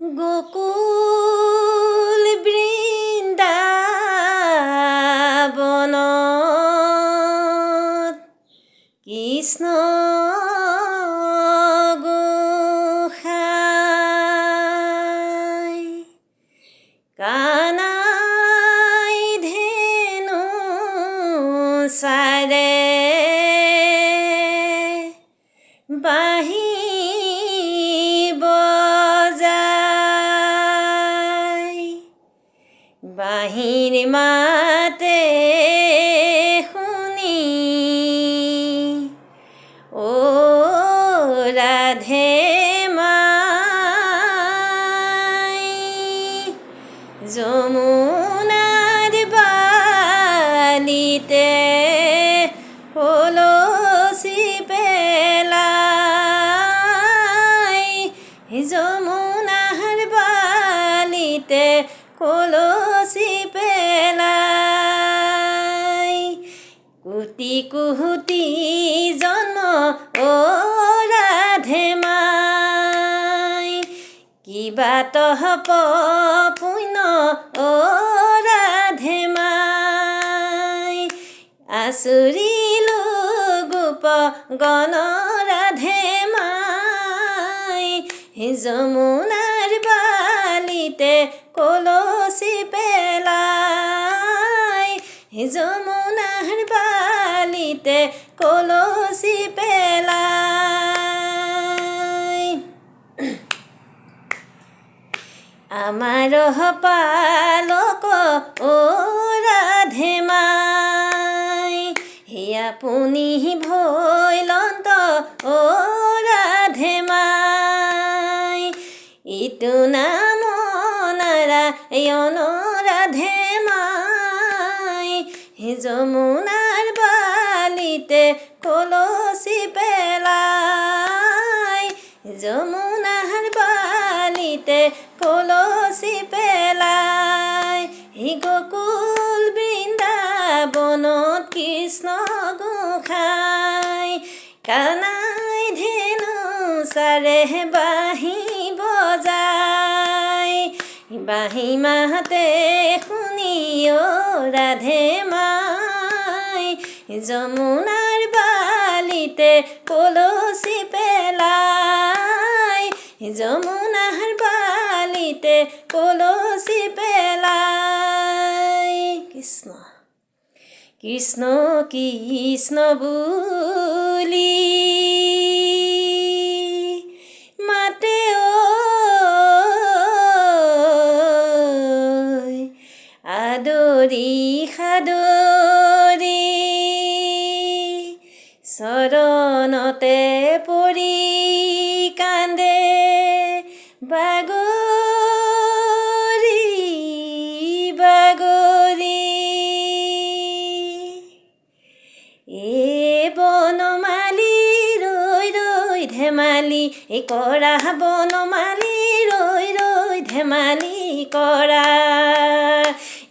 গোকুল বৃন্দাবনত কৃষ্ণ গোসাঁই কানাই ধেনু চাৰে বাঁহী বাঁহীৰ মাতে শুনি অ ৰাধে মাই যমুনাৰ বালিতে কলচি পেলাই যমুনাৰ বালিতে কলচি পেলাই কোটি কোটি জন্ম অ ৰাধে মাই কিবা তহপ পুণ্য অ ৰাধে মাই আচুৰিলো গোপ গণ ৰাধে মাই যমুনাৰ বালিতে কলচি পেলাই যমুনাৰ বালিতে কলচি পেলাই আমাৰ পালক অ ৰাধে মাই হে আপুনি ভৈলন্ত অ ৰাধে মাই ইটো নাম নাৰায়ণ ৰাধে মাই যমুনাৰ বালিতে কলচি পেলাই যমুনাৰ বালিতে কলচি পেলাই গোকুল বৃন্দাবনত কৃষ্ণ গোসাঁই কানাই ধেনু চাৰে বাঁহী বজাই বাঁহী মাতে শুনি অ ৰাধে মাই যমুনাৰ বালিতে কলচি পেলাই যমুনাৰ বালিতে কলচি পেলাই কৃষ্ণ কৃষ্ণ কৃষ্ণ বুলি মাতে আদৰি সাদৰি চৰণতে পৰি কান্দে বাগৰি বাগৰি এ বনমালী ৰৈ ৰৈ ধেমালি কৰা বনমালী ৰৈ ৰৈ ধেমালি কৰা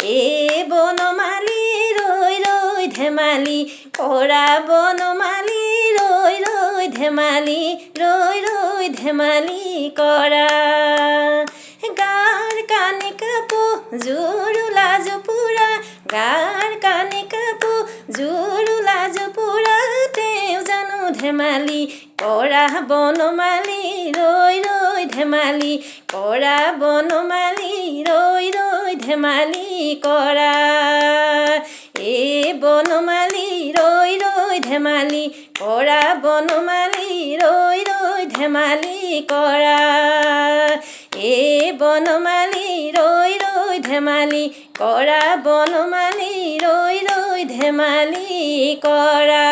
এ বনমালী ৰৈ ৰৈ ধেমালি কৰা বনমালী ৰৈ ৰৈ ধেমালি ৰৈ ৰৈ ধেমালি কৰা গাৰ কানি কাপো জোৰো লাজো পুৰা গাৰ কানি কাপো জোৰো লাজো পুৰা তেওঁ জানো ধেমালি কৰা বনমালী ৰৈ ৰৈ ধেমালি কৰা বনমালী ৰৈ ৰৈ ধেমালি কৰা এ বনমালী ৰৈ ৰৈ ধেমালি কৰা বনমালী ৰৈ ৰৈ ধেমালি কৰা এ বনমালী ৰৈ ৰৈ ধেমালি কৰা বনমালী ৰৈ ৰৈ ধেমালি কৰা